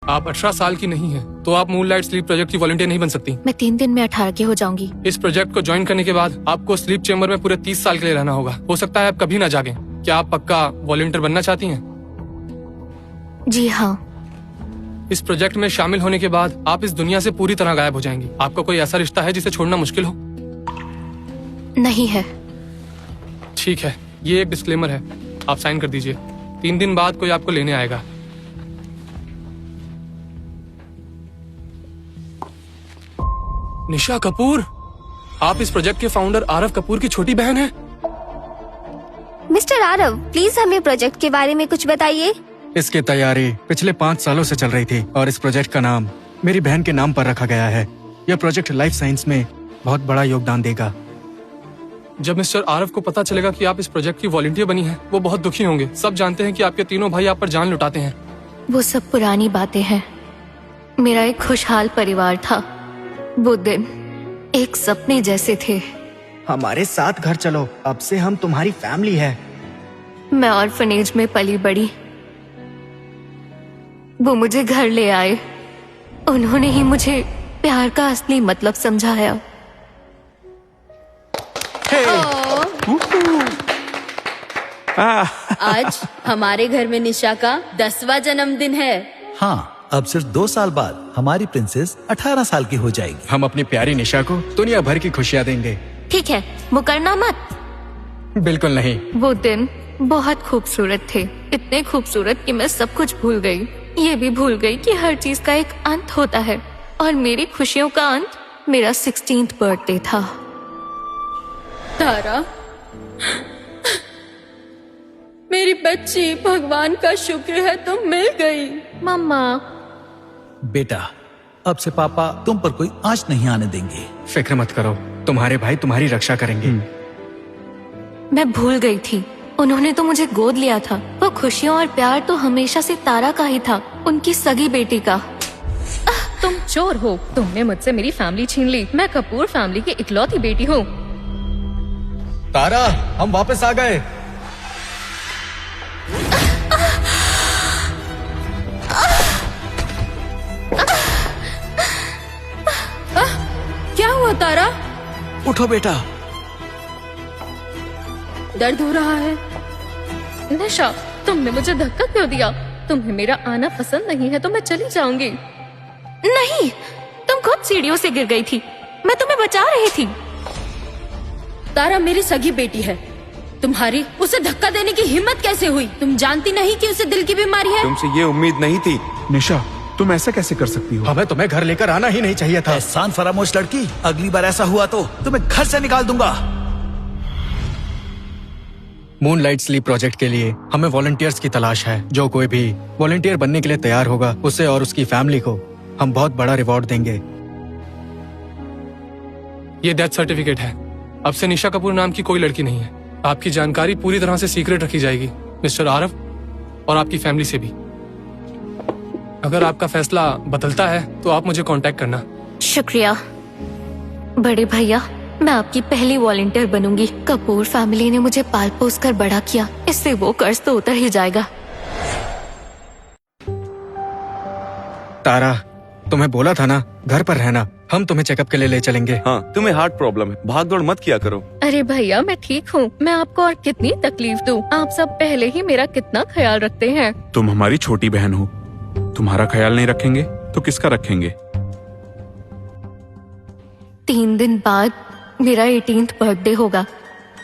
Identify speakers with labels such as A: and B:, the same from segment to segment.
A: आप 18 साल की नहीं है तो आप मूनलाइट स्लीप प्रोजेक्ट की वॉलंटियर नहीं बन सकती।
B: मैं 3 दिन में 18 की हो जाऊंगी।
A: इस प्रोजेक्ट को ज्वाइन करने के बाद आपको स्लीप चेम्बर में पूरे 30 साल के लिए रहना होगा। हो सकता है आप कभी ना जागें। क्या आप पक्का वॉलंटियर बनना चाहती हैं?
B: जी हाँ।
A: इस प्रोजेक्ट में शामिल होने के बाद आप इस दुनिया से पूरी तरह गायब हो जाएंगी। आपका कोई ऐसा रिश्ता है जिसे छोड़ना मुश्किल हो?
B: नहीं है।
A: ठीक है, ये एक डिस्क्लेमर है, आप साइन कर दीजिए। 3 दिन बाद कोई आपको लेने आएगा। निशा कपूर, आप इस प्रोजेक्ट के फाउंडर आरव कपूर की छोटी बहन हैं।
C: मिस्टर आरव, प्लीज हमें प्रोजेक्ट के बारे में कुछ बताइए।
D: इसकी तैयारी पिछले 5 सालों से चल रही थी और इस प्रोजेक्ट का नाम मेरी बहन के नाम पर रखा गया है। यह प्रोजेक्ट लाइफ साइंस में बहुत बड़ा योगदान देगा।
A: जब मिस्टर आरव को पता चलेगा कि आप इस प्रोजेक्ट की वॉलंटियर बनी हैं, वो बहुत दुखी होंगे। सब जानते हैं कि आपके तीनों भाई आप पर जान लुटाते हैं।
B: वो सब पुरानी बातें हैं। मेरा एक खुशहाल परिवार था। वो दिन एक सपने जैसे थे।
D: हमारे साथ घर चलो, अब से हम तुम्हारी फैमिली है।
B: मैं ऑर्फनेज में पली बड़ी। वो मुझे घर ले आए। उन्होंने ही मुझे प्यार का असली मतलब समझाया।
E: आज हमारे घर में निशा का 10वां जन्मदिन है।
F: हाँ, अब सिर्फ 2 साल बाद हमारी प्रिंसेस 18 साल की हो जाएगी।
D: हम अपनी प्यारी निशा को दुनिया भर की खुशियाँ देंगे।
B: ठीक है, मुकरना मत।
D: बिल्कुल नहीं।
B: वो दिन बहुत खूबसूरत थे, इतने खूबसूरत कि मैं सब कुछ भूल गई। ये भी भूल गई कि हर चीज का एक अंत होता है और मेरी खुशियों का अंत मेरा 16th बर्थडे था।
E: तारा, मेरी बच्ची, भगवान का शुक्र है तुम मिल गई।
B: मम्मा,
F: बेटा, अब से पापा तुम पर कोई आंच नहीं आने देंगे।
D: फिक्र मत करो, तुम्हारे भाई तुम्हारी रक्षा करेंगे।
B: मैं भूल गई थी। उन्होंने तो मुझे गोद लिया था। वो खुशियाँ और प्यार तो हमेशा से तारा का ही था, उनकी सगी बेटी का।
G: तुम चोर हो। तुमने मुझसे मेरी फैमिली छीन ली। मैं कपूर फैमिली की इकलौती बेटी हूँ।
D: तारा, हम वापस आ गए।
E: क्या हुआ तारा?
F: उठो बेटा।
E: दर्द हो रहा है?
G: निशा, तुमने मुझे धक्का क्यों दिया? तुम्हें मेरा आना पसंद नहीं है तो मैं चली जाऊंगी।
B: नहीं, तुम खुद सीढ़ियों से गिर गई थी। मैं तुम्हें बचा रही थी।
E: तारा मेरी सगी बेटी है। तुम्हारी उसे धक्का देने की हिम्मत कैसे हुई? तुम जानती नहीं कि उसे दिल की बीमारी है?
H: तुमसे ये उम्मीद नहीं थी। निशा, तुम ऐसा कैसे कर सकती हो?
D: हमें तुम्हें घर लेकर आना ही नहीं चाहिए था।
F: एहसान फरामोश लड़की, अगली बार ऐसा हुआ तो तुम्हें घर से निकाल दूंगा।
D: मूनलाइट स्लीप प्रोजेक्ट के लिए हमें वॉलंटियर्स की तलाश है। जो कोई भी वॉलंटियर बनने के लिए तैयार होगा, उसे और उसकी फैमिली को हम बहुत बड़ा रिवॉर्ड देंगे।
A: ये डेथ सर्टिफिकेट है। अब से निशा कपूर नाम की कोई लड़की नहीं है। आपकी जानकारी पूरी तरह से सीक्रेट रखी जाएगी, मिस्टर आरव, और आपकी फैमिली से भी। अगर आपका फैसला बदलता है तो आप मुझे कांटेक्ट करना।
B: शुक्रिया बड़े भैया, मैं आपकी पहली वॉलंटियर बनूंगी। कपूर फैमिली ने मुझे पाल पोस कर बड़ा किया, इससे वो कर्ज तो उतर ही जाएगा।
D: तारा, तुम्हें बोला था ना घर पर रहना। हम तुम्हें चेकअप के लिए ले चलेंगे।
H: हाँ, तुम्हें हार्ट प्रॉब्लम है, भाग दौड़ मत किया करो।
G: अरे भैया, मैं ठीक हूँ। मैं आपको और कितनी तकलीफ दूँ? आप सब पहले ही मेरा कितना ख्याल रखते हैं।
H: तुम हमारी छोटी बहन हो, तुम्हारा ख्याल नहीं रखेंगे तो किसका रखेंगे?
B: 3 दिन बाद मेरा 18th बर्थडे होगा।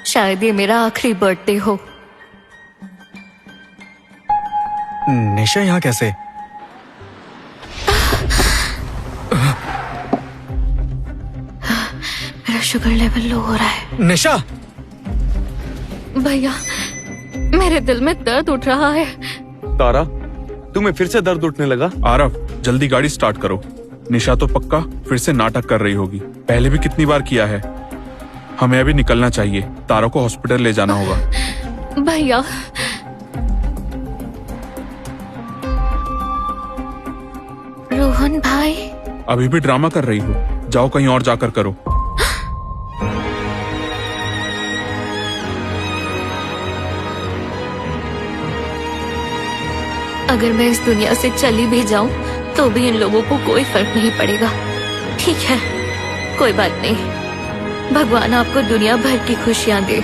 B: शायद ये मेरा आखिरी बर्थडे हो।
D: निशा यहाँ कैसे?
B: मेरा शुगर लेवल लो हो रहा है।
D: निशा!
G: भैया, मेरे दिल में दर्द उठ रहा है।
H: तारा, तुम्हें फिर से दर्द उठने लगा? आरव, जल्दी गाड़ी स्टार्ट करो। निशा तो पक्का फिर से नाटक कर रही होगी। पहले भी कितनी बार किया है। हमें अभी निकलना चाहिए। तारा को हॉस्पिटल ले जाना होगा।
G: भैया,
B: रोहन भाई,
H: अभी भी ड्रामा कर रही हो? जाओ कहीं और जाकर करो।
B: अगर मैं इस दुनिया से चली भी जाऊं तो भी इन लोगों को कोई फर्क नहीं पड़ेगा। ठीक है, कोई बात नहीं। भगवान आपको दुनिया भर की खुशियां दे।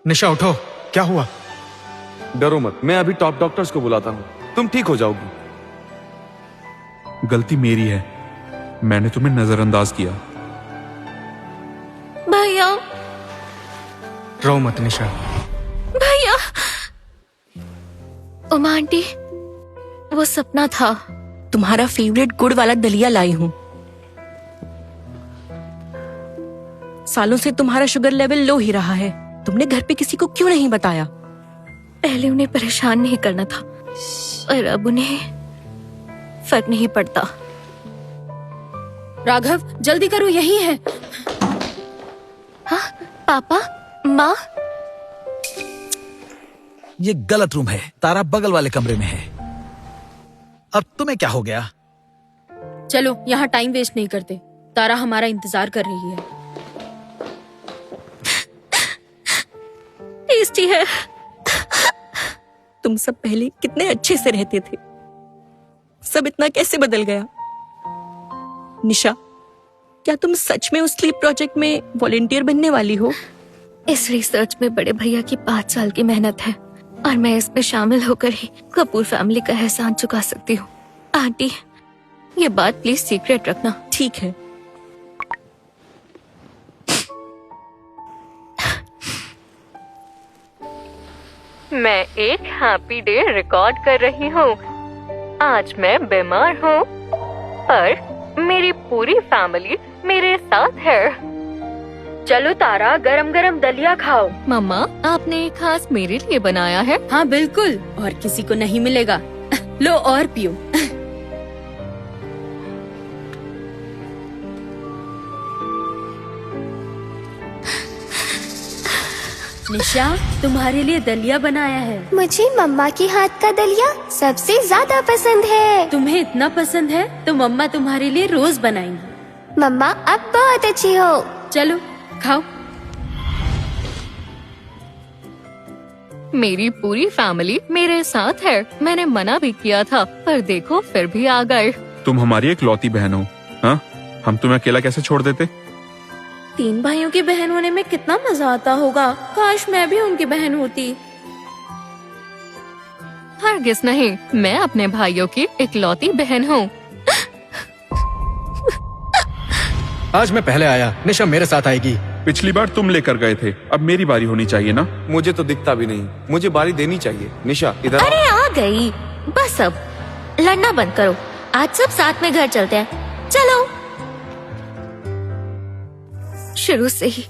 D: निशा उठो, क्या हुआ?
I: डरो मत, मैं अभी टॉप डॉक्टर्स को बुलाता हूँ, तुम ठीक हो जाओगी।
H: गलती मेरी है, मैंने तुम्हें नजरअंदाज किया।
B: भैया,
D: रो मत निशा।
B: भैया। उमा आंटी, वो सपना था।
E: तुम्हारा फेवरेट गुड़ वाला दलिया लाई हूँ। सालों से तुम्हारा शुगर लेवल लो ही रहा है, तुमने घर पे किसी को क्यों नहीं बताया?
B: पहले उन्हें परेशान नहीं करना था, और अब उन्हें फर्क नहीं पड़ता।
E: राघव, जल्दी करो, यही है।
B: हाँ, पापा, माँ।
F: ये गलत रूम है, तारा बगल वाले कमरे में है। अब तुम्हें क्या हो गया?
E: चलो, यहाँ टाइम वेस्ट नहीं करते, तारा हमारा इंतजार कर रही है।
B: टेस्टी है।
E: तुम सब पहले कितने अच्छे से रहते थे, सब इतना कैसे बदल गया? निशा, क्या तुम सच में उस स्लीप प्रोजेक्ट में वॉलंटियर बनने वाली हो?
B: इस रिसर्च में बड़े भैया की 5 साल की मेहनत है, और मैं इसमें शामिल होकर ही कपूर फैमिली का एहसान चुका सकती हूँ। आंटी, ये बात प्लीज सीक्रेट रखना।
E: ठीक है।
B: मैं एक हैप्पी डे रिकॉर्ड कर रही हूँ। आज मैं बीमार हूँ, पर मेरी पूरी फैमिली मेरे साथ है। चलो तारा, गरम गरम दलिया खाओ। मम्मा, आपने एक खास मेरे लिए बनाया है।
E: हाँ बिल्कुल, और किसी को नहीं मिलेगा। लो और पियो। निशा, तुम्हारे लिए दलिया बनाया है।
C: मुझे मम्मा के हाथ का दलिया सबसे ज्यादा पसंद है।
E: तुम्हें इतना पसंद है तो मम्मा तुम्हारे लिए रोज बनाएंगी।
C: मम्मा अब बहुत अच्छी हो।
E: चलो खाओ।
B: मेरी पूरी फैमिली मेरे साथ है। मैंने मना भी किया था, पर देखो फिर भी आ गए।
H: तुम हमारी एक लौती बहन हो, हाँ? हम तुम्हें अकेला कैसे छोड़ देते?
E: 3 भाइयों की बहन होने में कितना मजा आता होगा। काश मैं भी उनकी बहन होती।
B: हरगिज़ नहीं, मैं अपने भाइयों की इकलौती बहन हूँ।
D: आज मैं पहले आया, निशा मेरे साथ आएगी।
H: पिछली बार तुम लेकर गए थे, अब मेरी बारी होनी चाहिए ना?
I: मुझे तो दिखता भी नहीं, मुझे बारी देनी चाहिए। निशा इधर आओ।
B: अरे आ गई, बस अब लड़ना बंद करो। आज सब साथ में घर चलते हैं, चलो। शुरू से ही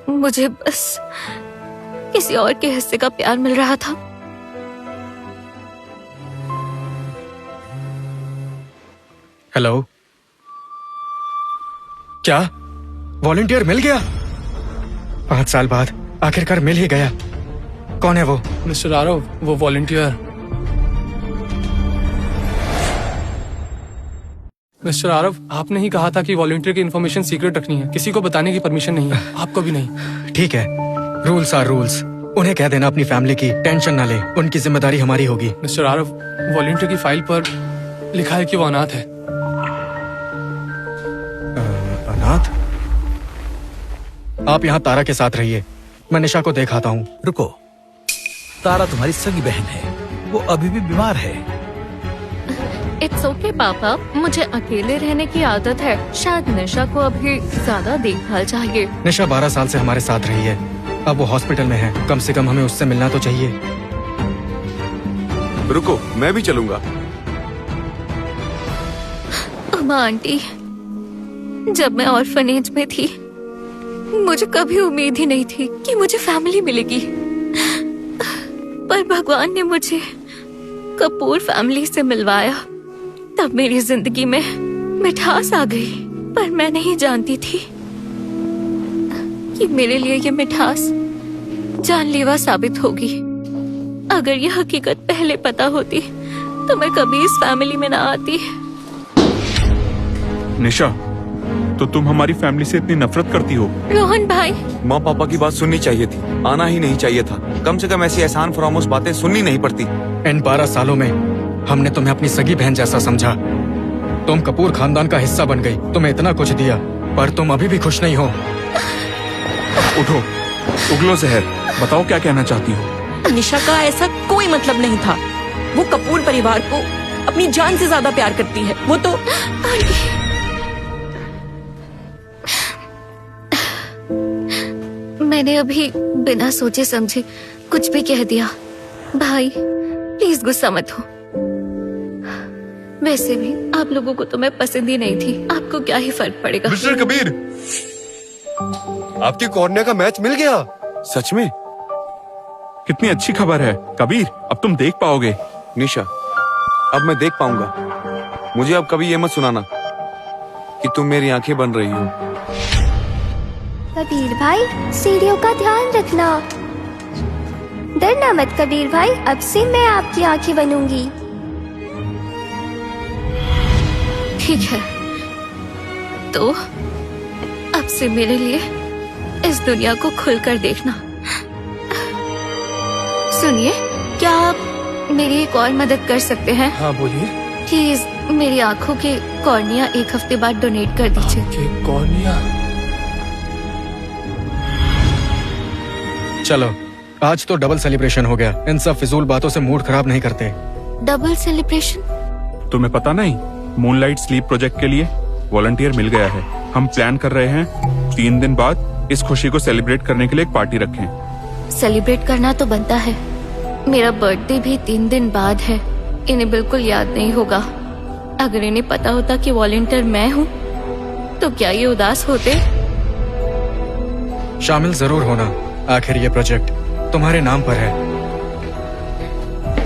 B: मुझे बस किसी और के हिस्से का प्यार मिल रहा था।
D: हेलो, क्या वॉलंटियर मिल गया? 5 साल बाद आखिरकार मिल ही गया। कौन है वो?
A: मिस्टर आरव, वो वॉलंटियर। मिस्टर आरव, आपने ही कहा था कि वॉलंटियर की इन्फॉर्मेशन सीक्रेट रखनी है, किसी को बताने की परमिशन नहीं है, आपको भी नहीं।
D: ठीक है, रूल्स आर रूल्स। उन्हें कह देना अपनी फैमिली की टेंशन ना ले, उनकी जिम्मेदारी हमारी होगी।
A: मिस्टर आरव, वॉलंटियर की फाइल पर लिखा है कि वो अनाथ है।
D: अनाथ? आप यहाँ तारा के साथ रहिए, मैं निशा को देख आता हूँ।
F: रुको, तारा तुम्हारी सगी बहन है, वो अभी भी बीमार है।
B: इट्स ओके पापा, मुझे अकेले रहने की आदत है। शायद निशा को अभी ज्यादा देखभाल चाहिए।
D: निशा 12 साल से हमारे साथ रही है, अब वो हॉस्पिटल में है, कम से कम हमें उससे मिलना तो चाहिए।
I: रुको, मैं भी चलूंगा।
B: अम्मा आंटी, जब मैं ऑर्फनेज में थी, मुझे कभी उम्मीद ही नहीं थी कि मुझे फैमिली मिलेगी, पर भगवान ने मुझे कपूर फैमिली से मिलवाया। तब मेरी जिंदगी में मिठास आ गई, पर मैं नहीं जानती थी कि मेरे लिए ये मिठास जानलेवा साबित होगी। अगर ये हकीकत पहले पता होती तो मैं कभी इस फैमिली में ना आती।
H: निशा, तो तुम हमारी फैमिली से इतनी नफरत करती हो?
B: रोहन भाई,
I: माँ पापा की बात सुननी चाहिए थी, आना ही नहीं चाहिए था। कम से कम ऐसी एहसान फरामोश बातें सुननी नहीं पड़ती।
D: इन 12 सालों में हमने तुम्हें अपनी सगी बहन जैसा समझा। तुम कपूर खानदान का हिस्सा बन गई, तुम्हें इतना कुछ दिया, पर तुम अभी भी खुश नहीं हो।
H: उठो, उगलो जहर, बताओ क्या कहना चाहती हो?
E: निशा का ऐसा कोई मतलब नहीं था। वो कपूर परिवार को अपनी जान से ज्यादा प्यार करती है। वो तो
B: मैंने अभी बिना सोचे समझे कुछ भी कह दिया। भाई प्लीज गुस्सा मत हो। वैसे भी आप लोगों को तो मैं पसंद ही नहीं थी, आपको क्या ही फर्क पड़ेगा।
J: मिस्टर कबीर, आपकी कॉर्निया का मैच मिल गया।
I: सच में?
H: कितनी अच्छी खबर है कबीर, अब तुम देख पाओगे।
I: निशा, अब मैं देख पाऊंगा। मुझे अब कभी ये मत सुनाना कि तुम मेरी आंखें बन रही हो।
C: कबीर भाई, सीढ़ियों का ध्यान रखना। डरना मत कबीर भाई, अब से मैं आपकी आंखें बनूंगी।
B: ठीक है, तो अब से मेरे लिए इस दुनिया को खुलकर देखना। सुनिए, क्या आप मेरी एक और मदद कर सकते हैं?
A: हाँ बोलिए।
B: प्लीज मेरी आंखों के कॉर्निया 1 हफ्ते बाद डोनेट कर दीजिए।
A: कि कॉर्निया?
D: चलो, आज तो डबल सेलिब्रेशन हो गया। इन सब फिजूल बातों से मूड खराब नहीं करते।
B: Double celebration?
H: तुम्हें पता नहीं, मूनलाइट स्लीप प्रोजेक्ट के लिए वॉलंटियर मिल गया है। हम प्लान कर रहे हैं 3 दिन बाद इस खुशी को सेलिब्रेट करने के लिए एक पार्टी रखें।
B: सेलिब्रेट करना तो बनता है। मेरा बर्थडे भी 3 दिन बाद है। इन्हें बिल्कुल याद नहीं होगा। अगर इन्हें पता होता कि वॉलंटियर मैं हूँ तो क्या ये उदास होते?
D: शामिल जरूर होना, आखिर ये प्रोजेक्ट तुम्हारे नाम पर है।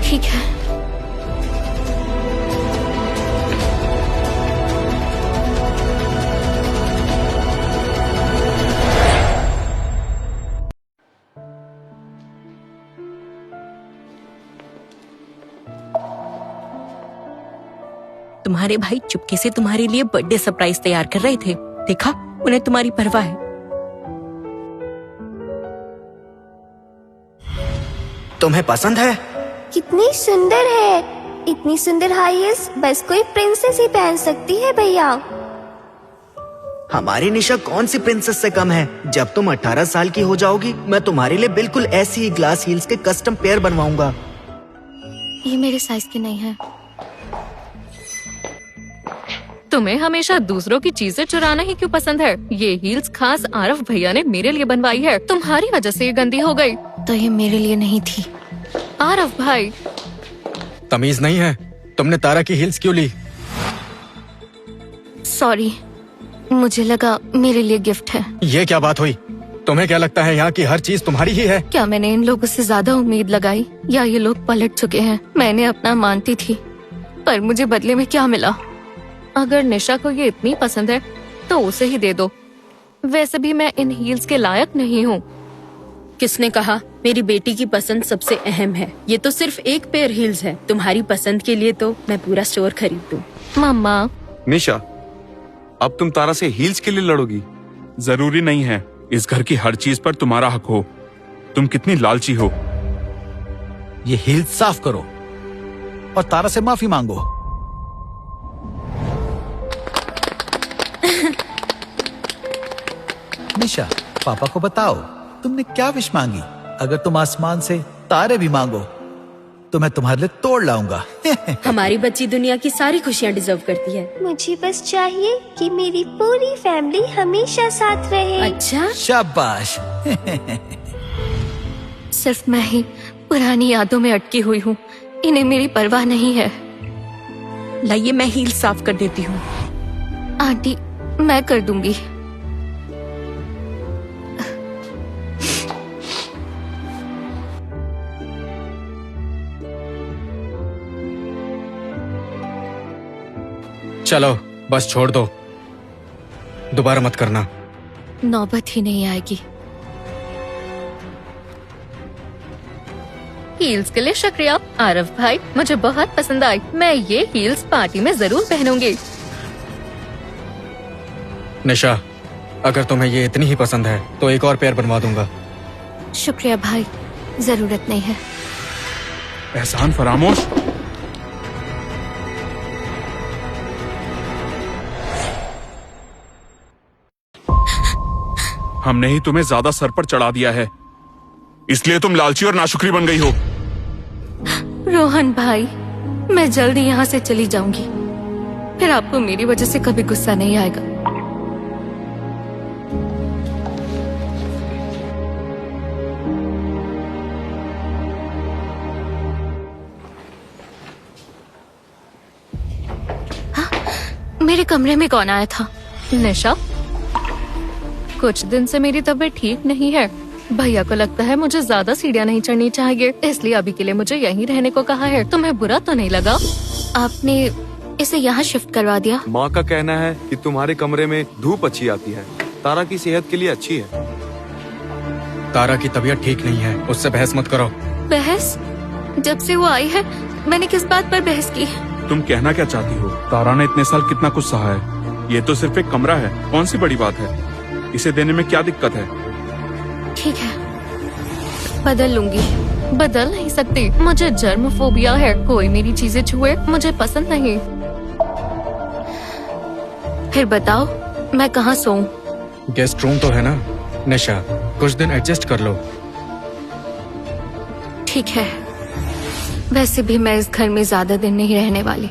B: ठीक है।
E: तुम्हारे भाई चुपके से तुम्हारे लिए बर्थडे सरप्राइज तैयार कर रहे थे। देखा, उन्हें तुम्हारी परवाह है।
D: तुम्हें पसंद है?
C: कितनी सुंदर है। इतनी सुंदर हाई हील्स बस कोई प्रिंसेस ही पहन सकती है भैया।
K: हमारी निशा कौन सी प्रिंसेस से कम है। जब तुम 18 साल की हो जाओगी, मैं तुम्हारे लिए बिल्कुल ऐसी ही ग्लास हील्स के कस्टम पेयर बनवाऊंगा।
B: ये मेरे साइज की नहीं है।
G: तुम्हें हमेशा दूसरों की चीजें चुराना ही क्यों पसंद है? ये हील्स खास आरफ भैया ने मेरे लिए बनवाई है। तुम्हारी वजह से ये गंदी हो गई।
B: तो ये मेरे लिए नहीं थी।
G: आरफ भाई,
D: तमीज नहीं है? तुमने तारा की हील्स क्यों ली?
B: सॉरी, मुझे लगा मेरे लिए गिफ्ट है।
D: ये क्या बात हुई? तुम्हें क्या लगता है यहाँ की हर चीज तुम्हारी ही है?
B: क्या मैंने इन लोगों से ज्यादा उम्मीद लगाई, या ये लोग पलट चुके हैं? मैंने अपना मानती थी, पर मुझे बदले में क्या मिला?
G: अगर निशा को ये इतनी पसंद है तो उसे ही दे दो। वैसे भी मैं इन हील्स के लायक नहीं हूँ।
L: किसने कहा मेरी बेटी की पसंद सबसे अहम है? ये तो सिर्फ एक पेयर हील्स है। तुम्हारी पसंद के लिए तो मैं पूरा स्टोर खरीद दूँ।
G: मम्मा।
I: निशा, अब तुम तारा से हील्स के लिए लड़ोगी?
H: जरूरी नहीं है इस घर की हर चीज पर तुम्हारा हक हो। तुम कितनी लालची हो।
F: ये हील्स साफ करो और तारा से माफी मांगो। निशा, पापा को बताओ तुमने क्या विश मांगी। अगर तुम आसमान से तारे भी मांगो तो मैं तुम्हारे लिए तोड़ लाऊंगा।
L: हमारी बच्ची दुनिया की सारी खुशियाँ डिजर्व करती है।
C: मुझे बस चाहिए कि मेरी पूरी फैमिली हमेशा साथ रहे।
L: अच्छा,
F: शाबाश।
B: सिर्फ मैं ही पुरानी यादों में अटकी हुई हूँ। इन्हें मेरी परवाह नहीं है।
E: लाइए, मैं हील साफ कर देती हूँ।
B: आंटी, मैं कर दूंगी।
D: चलो बस छोड़ दो, दोबारा मत करना।
B: नौबत ही नहीं आएगी।
G: हील्स के लिए शुक्रिया आरफ भाई, मुझे बहुत पसंद आई। मैं ये हील्स पार्टी में जरूर पहनूंगी।
D: निशा, अगर तुम्हें ये इतनी ही पसंद है तो एक और पेयर बनवा दूंगा।
B: शुक्रिया भाई, जरूरत नहीं है।
H: एहसान फरामोश। हमने ही तुम्हें ज्यादा सर पर चढ़ा दिया है, इसलिए तुम लालची और नाशुक्री बन गई हो।
B: रोहन भाई, मैं जल्दी यहाँ से चली जाऊंगी, फिर आपको मेरी वजह से कभी गुस्सा नहीं आएगा। हाँ, मेरे कमरे में कौन आया था?
G: निशा, कुछ दिन से मेरी तबीयत ठीक नहीं है। भैया को लगता है मुझे ज्यादा सीढ़ियाँ नहीं चढ़नी चाहिए, इसलिए अभी के लिए मुझे यहीं रहने को कहा है। तुम्हें बुरा तो नहीं लगा?
B: आपने इसे यहाँ शिफ्ट करवा दिया?
I: माँ का कहना है कि तुम्हारे कमरे में धूप अच्छी आती है, तारा की सेहत के लिए अच्छी है।
D: तारा की तबीयत ठीक नहीं है, उससे बहस मत करो।
B: बहस? जब से वो आई है मैंने किस बात पर बहस की?
H: तुम कहना क्या चाहती हो? तारा ने इतने साल कितना कुछ सहा है, ये तो सिर्फ एक कमरा है, कौन सी बड़ी बात है? इसे देने में क्या दिक्कत है?
B: ठीक है, बदल लूंगी।
G: बदल नहीं सकती, मुझे जर्म फोबिया है। कोई मेरी चीजें छुए मुझे पसंद नहीं।
B: फिर बताओ मैं कहाँ सोऊं?
D: गेस्ट रूम तो है ना निशा, कुछ दिन एडजस्ट कर लो।
B: ठीक है, वैसे भी मैं इस घर में ज्यादा दिन नहीं रहने वाली।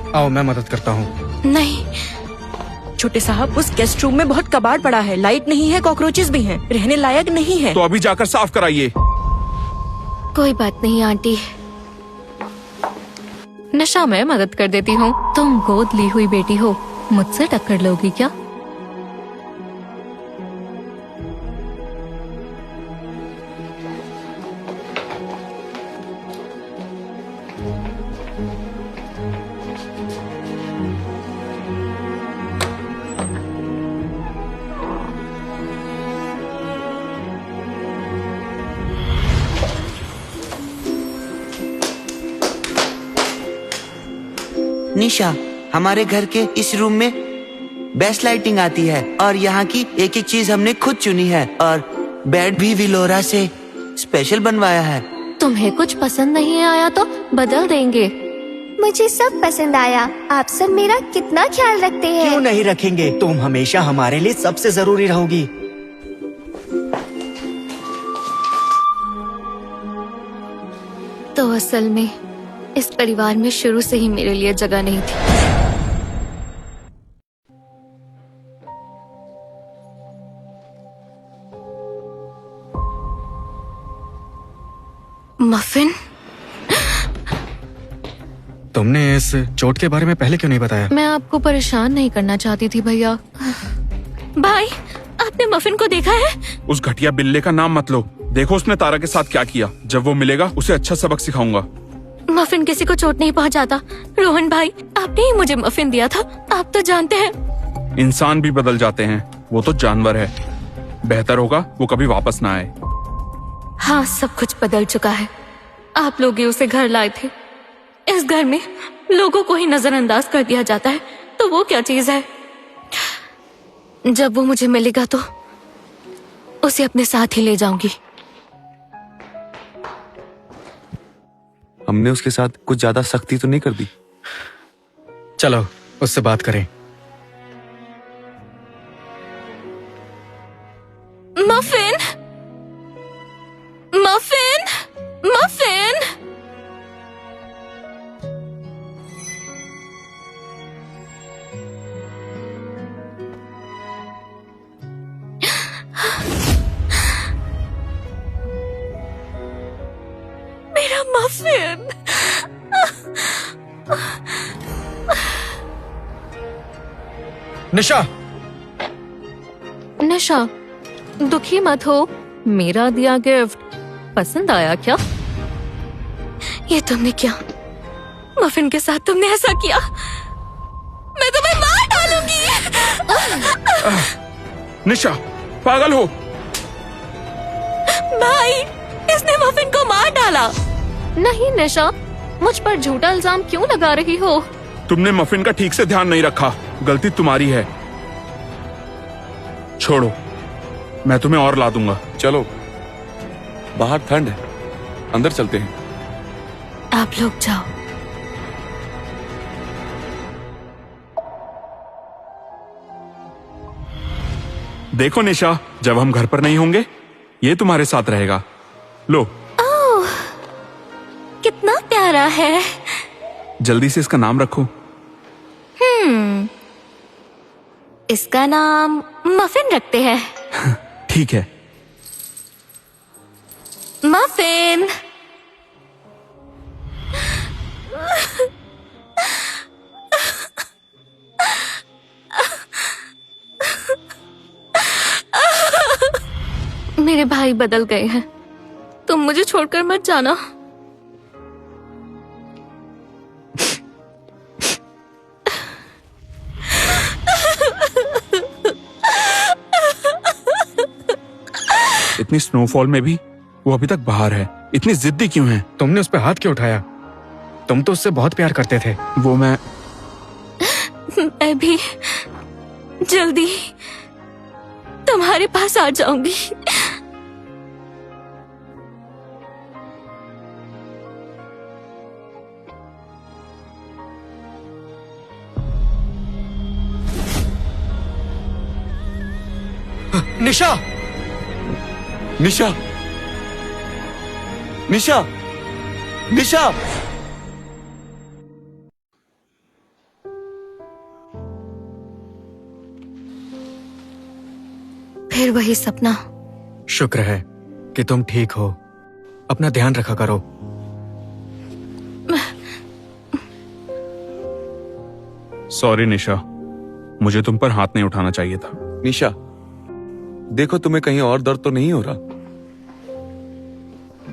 D: आओ मैं मदद करता हूँ।
B: नहीं।
E: छोटे साहब, उस गेस्ट रूम में बहुत कबाड़ पड़ा है, लाइट नहीं है, कॉकरोचेस भी हैं, रहने लायक नहीं है।
H: तो अभी जाकर साफ कराइए।
B: कोई बात नहीं आंटी।
G: निशा, मैं मदद कर देती हूँ। तुम गोद ली हुई बेटी हो, मुझसे टक्कर लोगी क्या?
K: निशा, हमारे घर के इस रूम में बेस्ट लाइटिंग आती है और यहाँ की एक एक चीज हमने खुद चुनी है, और बेड भी विलोरा से स्पेशल बनवाया है।
B: तुम्हें कुछ पसंद नहीं आया तो बदल देंगे।
C: मुझे सब पसंद आया। आप सब मेरा कितना ख्याल रखते हैं।
K: क्यों नहीं रखेंगे, तुम हमेशा हमारे लिए सबसे जरूरी रहोगी।
B: तो असल में इस परिवार में शुरू से ही मेरे लिए जगह नहीं थी। मफिन,
D: तुमने इस चोट के बारे में पहले क्यों नहीं बताया?
G: मैं आपको परेशान नहीं करना चाहती थी भैया।
B: भाई, आपने मफिन को देखा है?
H: उस घटिया बिल्ले का नाम मत लो। देखो उसने तारा के साथ क्या किया। जब वो मिलेगा उसे अच्छा सबक सिखाऊंगा।
B: मफिन किसी को चोट नहीं पहुंचाता। रोहन भाई, आपने ही मुझे मफिन दिया था, आप तो जानते हैं।
H: इंसान भी बदल जाते हैं, वो तो जानवर है। बेहतर होगा वो कभी वापस ना आए।
B: हाँ, सब कुछ बदल चुका है। आप लोग ही उसे घर लाए थे। इस घर में लोगों को ही नजरअंदाज कर दिया जाता है, तो वो क्या चीज है? जब वो मुझे मिलेगा तो उसे अपने साथ ही ले जाऊंगी।
I: हमने उसके साथ कुछ ज्यादा सख्ती तो नहीं कर दी?
D: चलो उससे बात करें।
B: Muffin, muffin, muffin. मेरा मफिन।
D: निशा,
G: निशा, दुखी मत हो। मेरा दिया गिफ्ट पसंद आया क्या?
B: ये तुमने क्या? मफिन के साथ तुमने ऐसा किया? मैं तुम्हें मार डालूंगी।
H: निशा, पागल हो?
E: भाई, इसने मफिन को मार डाला।
G: नहीं निशा, मुझ पर झूठा इल्जाम क्यों लगा रही हो?
H: तुमने मफिन का ठीक से ध्यान नहीं रखा, गलती तुम्हारी है। छोड़ो, मैं तुम्हें और ला दूंगा।
I: चलो, बाहर ठंड है, अंदर चलते हैं।
B: आप लोग जाओ।
H: देखो निशा, जब हम घर पर नहीं होंगे ये तुम्हारे साथ रहेगा। लो,
B: कितना प्यारा है।
H: जल्दी से इसका नाम रखो।
B: इसका नाम मफिन रखते हैं।
H: ठीक है।
B: मफिन।
G: मेरे भाई बदल गए हैं, तुम मुझे छोड़कर मत जाना।
H: इतनी स्नोफॉल में भी वो अभी तक बाहर है। इतनी जिद्दी क्यों है?
D: तुमने उस पर हाथ क्यों उठाया? तुम तो उससे बहुत प्यार करते थे।
H: वो मैं
B: भी जल्दी तुम्हारे पास आ जाऊंगी।
D: निशा!
I: निशा, निशा, निशा!
B: फिर वही सपना।
D: शुक्र है कि तुम ठीक हो। अपना ध्यान रखा करो।
H: सॉरी निशा, मुझे तुम पर हाथ नहीं उठाना चाहिए था।
I: निशा, देखो तुम्हें कहीं और दर्द तो नहीं हो रहा?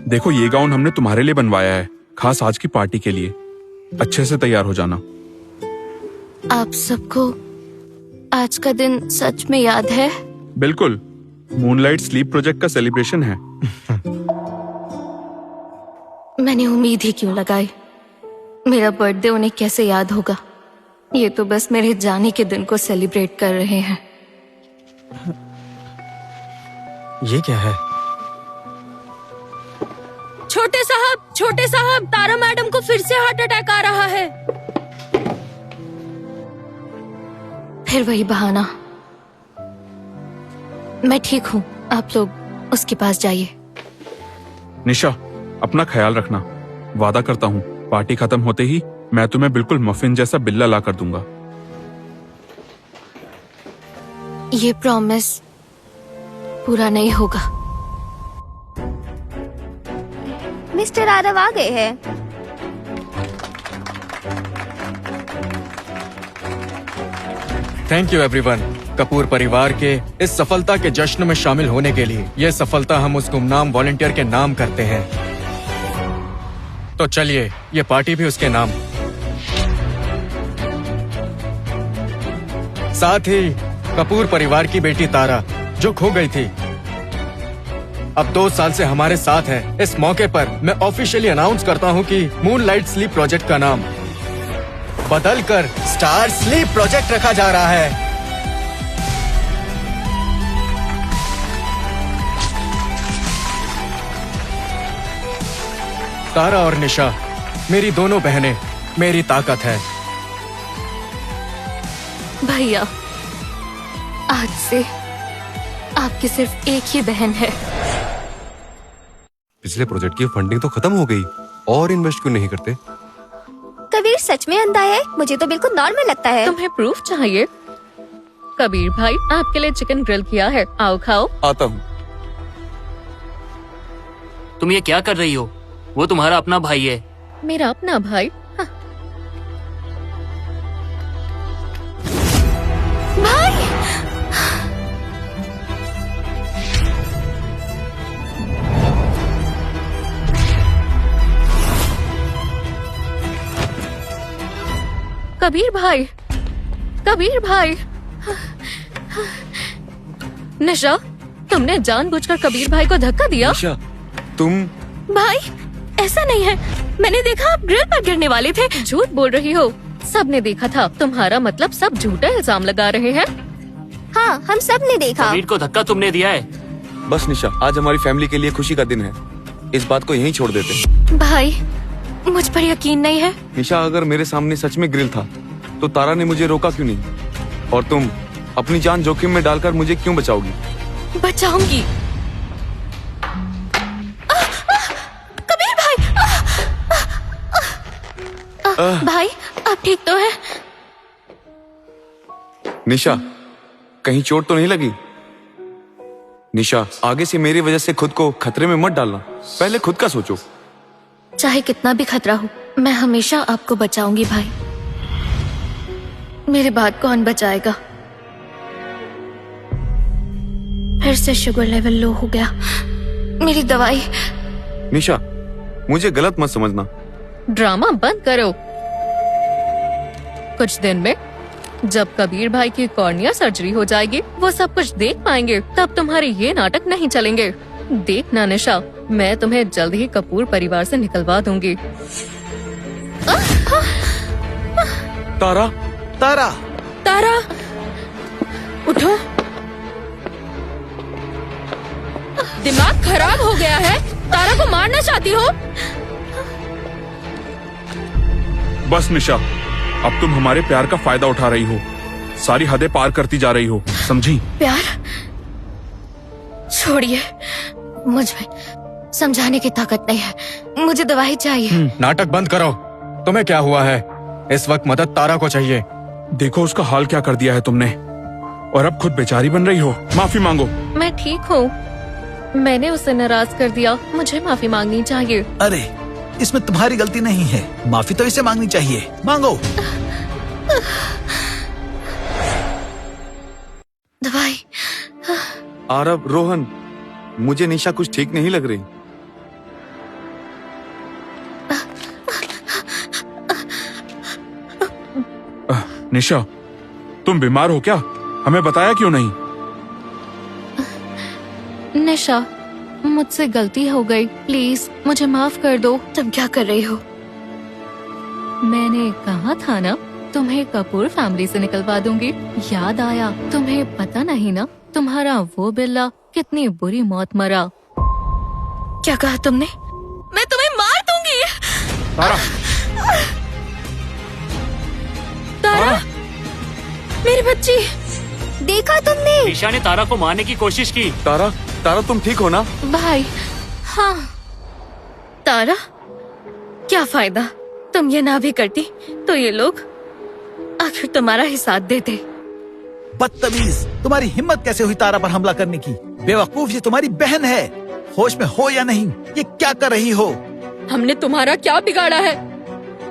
H: देखो, ये गाउन हमने तुम्हारे लिए बनवाया है, खास आज की पार्टी के लिए। अच्छे से तैयार हो जाना।
B: आप सबको आज का दिन सच में याद है?
H: बिल्कुल, मूनलाइट स्लीप प्रोजेक्ट का सेलिब्रेशन है।
B: मैंने उम्मीद ही क्यों लगाई। मेरा बर्थडे उन्हें कैसे याद होगा? ये तो बस मेरे जाने के दिन को सेलिब्रेट कर रहे हैं।
D: ये क्या है?
L: छोटे साहब, तारा मैडम को फिर से हार्ट अटैक आ रहा है।
B: फिर वही बहाना। मैं ठीक हूँ, आप लोग उसके पास जाइए।
H: निशा, अपना ख्याल रखना। वादा करता हूँ, पार्टी खत्म होते ही मैं तुम्हें बिल्कुल मफिन जैसा बिल्ला ला कर दूंगा।
B: ये प्रॉमिस पूरा नहीं होगा।
C: मिस्टर आरव आ गए हैं।
D: थैंक यू एवरीवन, कपूर परिवार के इस सफलता के जश्न में शामिल होने के लिए। यह सफलता हम उस गुमनाम वॉलंटियर के नाम करते हैं। तो चलिए, ये पार्टी भी उसके नाम। साथ ही कपूर परिवार की बेटी तारा, जो खो गई थी, अब 2 साल से हमारे साथ है। इस मौके पर मैं ऑफिशियली अनाउंस करता हूँ कि मूनलाइट स्लीप प्रोजेक्ट का नाम बदलकर स्टार स्लीप प्रोजेक्ट रखा जा रहा है। तारा और निशा, मेरी दोनों बहनें, मेरी ताकत है।
B: भैया, आज से आपकी सिर्फ एक ही बहन है।
J: पिछले प्रोजेक्ट की फंडिंग तो खत्म हो गई, और इन्वेस्ट क्यों नहीं करते?
C: कबीर सच में अंधा है? मुझे तो बिल्कुल नॉर्मल लगता है।
G: तुम्हें प्रूफ चाहिए? कबीर भाई, आपके लिए चिकन ग्रिल किया है, आओ खाओ।
I: आता हूँ।
M: तुम ये क्या कर रही हो? वो तुम्हारा अपना भाई है।
G: मेरा अपना भाई? हाँ।
B: भाई!
G: कबीर भाई, कबीर भाई। निशा, तुमने जानबूझकर कबीर भाई को धक्का दिया?
I: निशा, तुम
G: भाई ऐसा नहीं है, मैंने देखा आप ग्रिल पर गिरने वाले थे। झूठ बोल रही हो, सबने देखा था। तुम्हारा मतलब सब झूठा इल्जाम लगा रहे हैं?
C: हाँ, हम सब ने देखा।
M: कबीर को धक्का तुमने दिया है।
I: बस निशा, आज हमारी फैमिली के लिए खुशी का दिन है, इस बात को यहीं छोड़ देते हैं।
B: भाई मुझ पर यकीन नहीं है।
I: निशा, अगर मेरे सामने सच में ग्रिल था तो तारा ने मुझे रोका क्यों नहीं? और तुम अपनी जान जोखिम में डालकर मुझे क्यों बचाओगी?
B: बचाऊंगी। कबीर भाई, भाई आप ठीक तो हैं?
I: निशा, कहीं चोट तो नहीं लगी? निशा, आगे से मेरी वजह से खुद को खतरे में मत डालना, पहले खुद का सोचो।
B: चाहे कितना भी खतरा हो, मैं हमेशा आपको बचाऊंगी भाई। मेरे बाद कौन बचाएगा? फिर से शुगर लेवल लो हो गया। मेरी दवाई।
I: निशा, मुझे गलत मत समझना।
G: ड्रामा बंद करो। कुछ दिन में जब कबीर भाई की कॉर्निया सर्जरी हो जाएगी, वो सब कुछ देख पाएंगे, तब तुम्हारे ये नाटक नहीं चलेंगे। देखना निशा, मैं तुम्हें जल्द ही कपूर परिवार से निकलवा दूंगी।
I: तारा,
F: तारा,
L: तारा, उठो। दिमाग खराब हो गया है? तारा को मारना चाहती हो?
H: बस निशा, अब तुम हमारे प्यार का फायदा उठा रही हो, सारी हदें पार करती जा रही हो, समझी?
B: प्यार छोड़िए, मुझ में समझाने की ताकत नहीं है। मुझे दवाई चाहिए।
D: नाटक बंद करो। तुम्हें क्या हुआ है? इस वक्त मदद तारा को चाहिए।
H: देखो उसका हाल क्या कर दिया है तुमने, और अब खुद बेचारी बन रही हो। माफी मांगो।
G: मैं ठीक हूँ, मैंने उसे नाराज कर दिया, मुझे माफी मांगनी चाहिए।
F: अरे इसमें तुम्हारी गलती नहीं है, माफी तो इसे मांगनी चाहिए। मांगो।
B: दवाई।
I: आरव, रोहन, मुझे निशा कुछ ठीक नहीं लग रही।
H: निशा, तुम बीमार हो क्या? हमें बताया क्यों नहीं?
G: निशा, मुझसे गलती हो गई, प्लीज मुझे माफ कर दो।
B: तुम क्या कर रही हो?
G: मैंने कहा था ना, तुम्हें कपूर फैमिली से निकलवा दूंगी। याद आया? तुम्हें पता नहीं ना, तुम्हारा वो बिल्ला कितनी बुरी मौत मरा।
B: क्या कहा तुमने? मैं तुम्हें मार दूंगी।
H: तारा,
L: तारा, मेरी बच्ची।
C: देखा तुमने?
M: निशा ने तारा को मारने की कोशिश की।
I: तारा, तारा तुम ठीक हो ना?
B: भाई, हाँ। तारा, क्या फायदा? तुम ये ना भी करती तो ये लोग आखिर तुम्हारा ही साथ देते।
F: बदतमीज, तुम्हारी हिम्मत कैसे हुई तारा पर हमला करने की? बेवकूफ, ये तुम्हारी बहन है। होश में हो या नहीं? ये क्या कर रही हो?
L: हमने तुम्हारा क्या बिगाड़ा है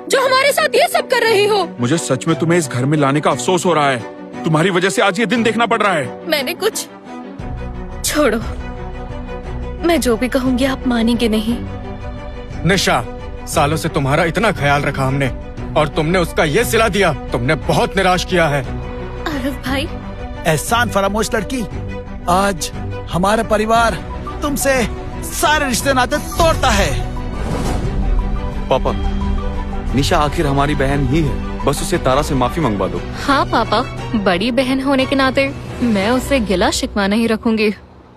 L: जो हमारे साथ ये सब कर रही हो?
H: मुझे सच में तुम्हें इस घर में लाने का अफसोस हो रहा है। तुम्हारी वजह से आज ये दिन देखना पड़ रहा है।
B: मैंने कुछ छोड़ो, मैं जो भी कहूँगी आप मानेंगे नहीं।
D: निशा, सालों से तुम्हारा इतना ख्याल रखा हमने, और तुमने उसका ये सिला दिया। तुमने बहुत निराश किया है।
B: आरव भाई,
F: एहसान फरामोश लड़की, आज हमारा परिवार तुमसे सारे रिश्ते नाते तोड़ता है।
I: पापा, निशा आखिर हमारी बहन ही है, बस उसे तारा से माफी मंगवा दो।
G: हाँ पापा, बड़ी बहन होने के नाते मैं उससे गिला शिकवा नहीं रखूंगी।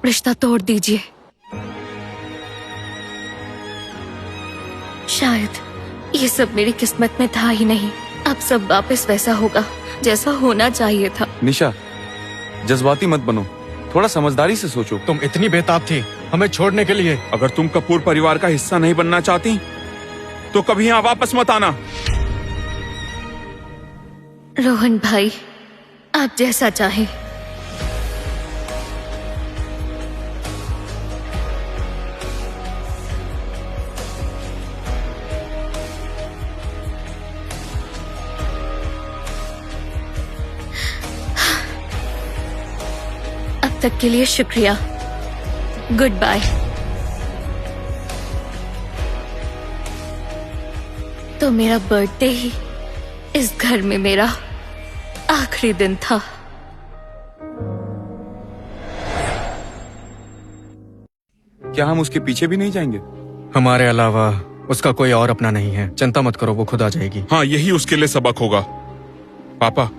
B: रिश्ता तोड़ दीजिए। शायद ये सब मेरी किस्मत में था ही नहीं। अब सब वापस वैसा होगा जैसा होना चाहिए था।
I: निशा, जज्बाती मत बनो, थोड़ा समझदारी से सोचो।
D: तुम इतनी बेताब थी हमें छोड़ने के लिए।
H: अगर तुम कपूर परिवार का हिस्सा नहीं बनना चाहती तो कभी यहाँ वापस मत आना।
B: रोहन भाई, आप जैसा चाहें। अब तक के लिए शुक्रिया। Good bye. तो मेरा बर्थडे ही इस घर में मेरा आखिरी दिन था।
I: क्या हम उसके पीछे भी नहीं जाएंगे?
D: हमारे अलावा उसका कोई और अपना नहीं है। चिंता मत करो, वो खुद आ जाएगी।
H: हाँ, यही उसके लिए सबक होगा। पापा,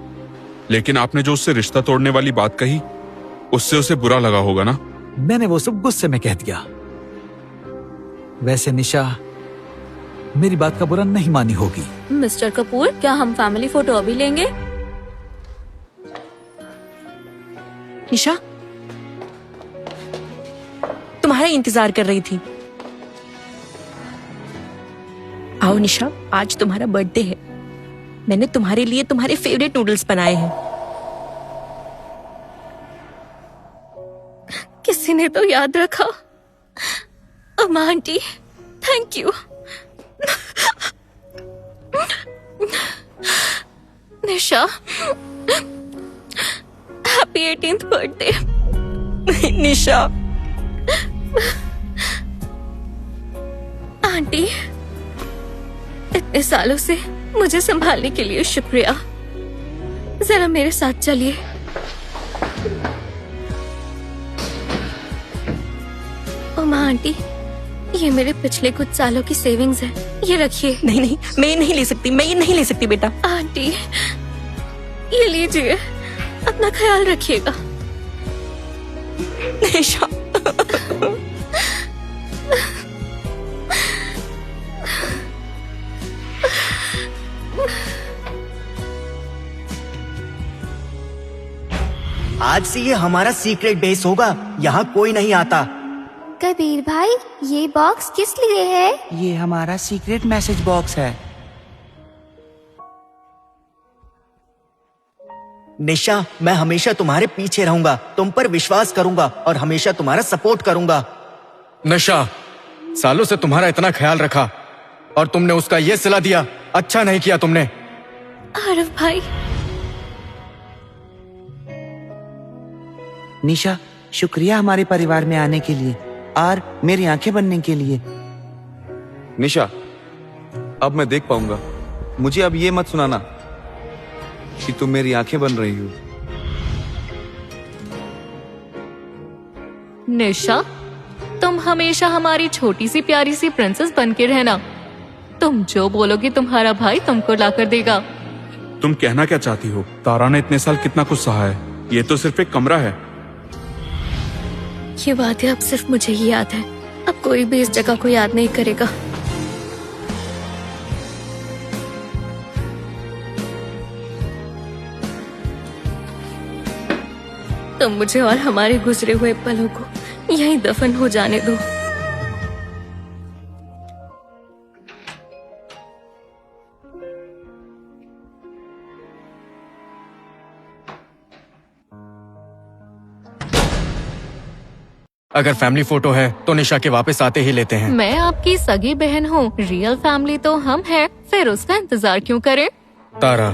H: लेकिन आपने जो उससे रिश्ता तोड़ने वाली बात कही, उससे उसे बुरा लगा होगा ना?
F: मैंने वो सब गुस्से में कह दिया। वैसे निशा मेरी बात का बुरा नहीं मानी होगी।
L: मिस्टर कपूर, क्या हम फैमिली फोटो अभी लेंगे?
E: निशा, तुम्हारा इंतजार कर रही थी। आओ निशा, आज तुम्हारा बर्थडे है। मैंने तुम्हारे लिए तुम्हारे फेवरेट नूडल्स बनाए हैं।
B: किसी ने तो याद रखा। अम्मा aunty, thank you. Nisha, happy 18th birthday.
E: Nisha,
B: aunty, इतने सालों से मुझे संभालने के लिए शुक्रिया। जरा मेरे साथ चलिए। माँ आंटी, ये मेरे पिछले कुछ सालों की सेविंग्स है, ये रखिए।
E: नहीं नहीं, मैं ये नहीं ले सकती, मैं ये नहीं ले सकती बेटा।
B: आंटी, ये लीजिए, अपना ख्याल रखिएगा।
E: निशा,
K: आज से ये हमारा सीक्रेट बेस होगा, यहाँ कोई नहीं आता।
C: कबीर भाई, ये बॉक्स किस लिए है?
K: ये हमारा सीक्रेट मैसेज बॉक्स है। निशा, मैं हमेशा तुम्हारे पीछे रहूंगा, तुम पर विश्वास करूंगा और हमेशा तुम्हारा सपोर्ट करूंगा।
D: निशा, सालों से तुम्हारा इतना ख्याल रखा और तुमने उसका ये सिला दिया। अच्छा नहीं किया तुमने।
B: आरव भाई।
K: निशा, शुक्रिया हमारे परिवार में आने के लिए और मेरी आंखें बनने के लिए।
I: निशा, अब मैं देख पाऊंगा। मुझे अब ये मत सुनाना कि तुम मेरी आंखें बन रही हो।
G: निशा, तुम हमेशा हमारी छोटी सी प्यारी सी प्रिंसेस बन के रहना। तुम जो बोलोगे तुम्हारा भाई तुमको लाकर देगा।
H: तुम कहना क्या चाहती हो? तारा ने इतने साल कितना कुछ सहा है। ये तो सिर्फ एक कमरा है।
B: ये बातें अब सिर्फ मुझे ही याद है, अब कोई भी इस जगह को याद नहीं करेगा। तुम मुझे और हमारे गुजरे हुए पलों को यहीं दफन हो जाने दो।
D: अगर फैमिली फोटो है तो निशा के वापस आते ही लेते हैं।
G: मैं आपकी सगी बहन हूँ, रियल फैमिली तो हम हैं, फिर उसका इंतजार क्यों करें?
D: तारा,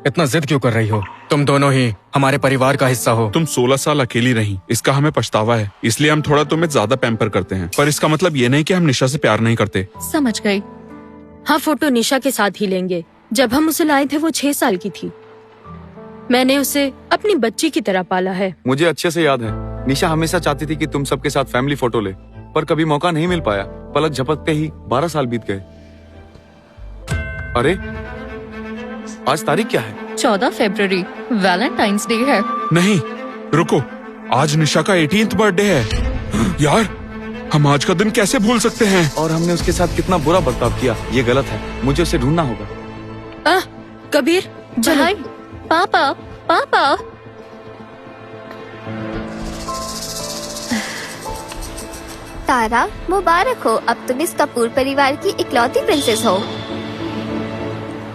D: इतना जिद क्यों कर रही हो? तुम दोनों ही हमारे परिवार का हिस्सा हो।
H: तुम 16 साल अकेली रही, इसका हमें पछतावा है, इसलिए हम थोड़ा तुम्हें ज्यादा पैम्पर करते हैं। पर इसका मतलब ये नहीं कि हम निशा से प्यार नहीं करते।
G: समझ गई।
L: हाँ, फोटो निशा के साथ ही लेंगे। जब हम उसे लाए थे वो 6 साल की थी। मैंने उसे अपनी बच्ची की तरह पाला है।
I: मुझे अच्छे से याद है, निशा हमेशा चाहती थी कि तुम सबके साथ फैमिली फोटो ले, पर कभी मौका नहीं मिल पाया। पलक झपकते ही 12 साल बीत गए। अरे, आज तारीख क्या है?
G: 14 फरवरी, वैलेंटाइंस डे है।
H: नहीं, रुको, आज निशा का 18th बर्थडे है। यार, हम आज का दिन कैसे भूल सकते हैं?
I: और हमने उसके साथ कितना बुरा बर्ताव किया। ये गलत है, मुझे उसे ढूंढना होगा।
L: कबीर,
G: भाई, पापा, पापा।
C: तारा, मुबारक हो, अब तुम इस कपूर परिवार की इकलौती प्रिंसेस हो।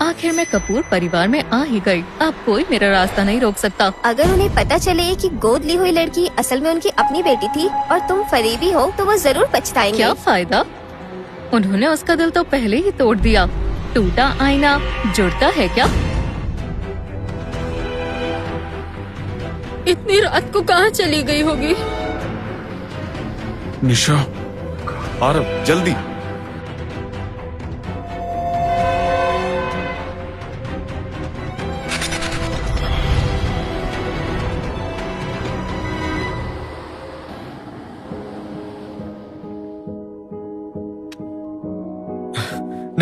G: आखिर मैं कपूर परिवार में आ ही गई। अब कोई मेरा रास्ता नहीं रोक सकता।
C: अगर उन्हें पता चले कि गोद ली हुई लड़की असल में उनकी अपनी बेटी थी और तुम फरेबी हो, तो वो जरूर पछताएंगे।
G: क्या फायदा? उन्होंने उसका दिल तो पहले ही तोड़ दिया। टूटा आईना जुड़ता है क्या?
L: इतनी रात को कहाँ चली गई होगी?
H: निशा,
I: आरव, जल्दी।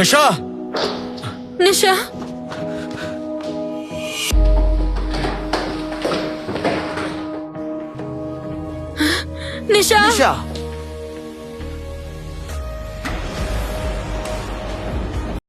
D: निशा,
L: निशा, निशा,
K: निशा